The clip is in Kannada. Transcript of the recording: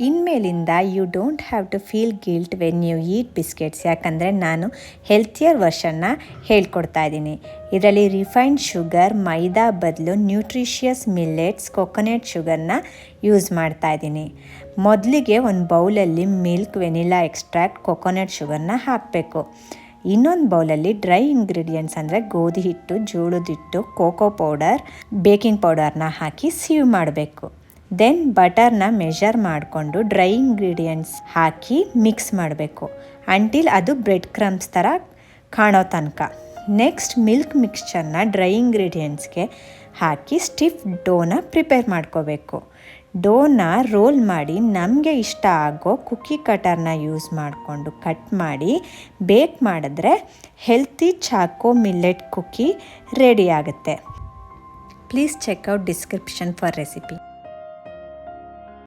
ಇನ್ಮೇಲಿಂದ you don't have to feel guilt when you eat biscuits. ಯಾಕಂದರೆ ನಾನು ಹೆಲ್ತಿಯರ್ ವರ್ಷನ್ನ ಹೇಳ್ಕೊಡ್ತಾ ಇದ್ದೀನಿ. ಇದರಲ್ಲಿ ರಿಫೈನ್ಡ್ ಶುಗರ್, ಮೈದಾ ಬದಲು ನ್ಯೂಟ್ರಿಷಿಯಸ್ ಮಿಲ್ಲೆಟ್ಸ್, ಕೊಕೊನಟ್ ಶುಗರ್ನ ಯೂಸ್ ಮಾಡ್ತಾ ಇದ್ದೀನಿ. ಮೊದಲಿಗೆ ಒಂದು ಬೌಲಲ್ಲಿ ಮಿಲ್ಕ್, ವೆನಿಲಾ ಎಕ್ಸ್ಟ್ರಾಕ್ಟ್, ಕೊಕೊನಟ್ ಶುಗರ್ನ ಹಾಕಬೇಕು. ಇನ್ನೊಂದು ಬೌಲಲ್ಲಿ ಡ್ರೈ ಇಂಗ್ರೀಡಿಯೆಂಟ್ಸ್ ಅಂದರೆ ಗೋಧಿ ಹಿಟ್ಟು, ಜೋಳದ ಹಿಟ್ಟು, ಕೋಕೋ ಪೌಡರ್, ಬೇಕಿಂಗ್ ಪೌಡರ್ನ ಹಾಕಿ ಸೀವ್ ಮಾಡಬೇಕು. ದೆನ್ ಬಟರ್ನ ಮೆಷರ್ ಮಾಡಿಕೊಂಡು ಡ್ರೈ ಇಂಗ್ರೀಡಿಯೆಂಟ್ಸ್ ಹಾಕಿ ಮಿಕ್ಸ್ ಮಾಡಬೇಕು ಅಂಟಿಲ್ ಅದು ಬ್ರೆಡ್ ಕ್ರಮ್ಸ್ ಥರ ಕಾಣೋ ತನಕ. ನೆಕ್ಸ್ಟ್ ಮಿಲ್ಕ್ ಮಿಕ್ಸ್ಚರ್ನ ಡ್ರೈ ಇಂಗ್ರೀಡಿಯೆಂಟ್ಸ್ಗೆ ಹಾಕಿ ಸ್ಟಿಫ್ ಡೋನ ಪ್ರಿಪೇರ್ ಮಾಡ್ಕೋಬೇಕು. ಡೋನ ರೋಲ್ ಮಾಡಿ ನಮಗೆ ಇಷ್ಟ ಆಗೋ ಕುಕ್ಕಿ ಕಟರ್ನ ಯೂಸ್ ಮಾಡಿಕೊಂಡು ಕಟ್ ಮಾಡಿ ಬೇಕ್ ಮಾಡಿದ್ರೆ healthy choco millet cookie ready ಆಗುತ್ತೆ. Please check out description for recipe.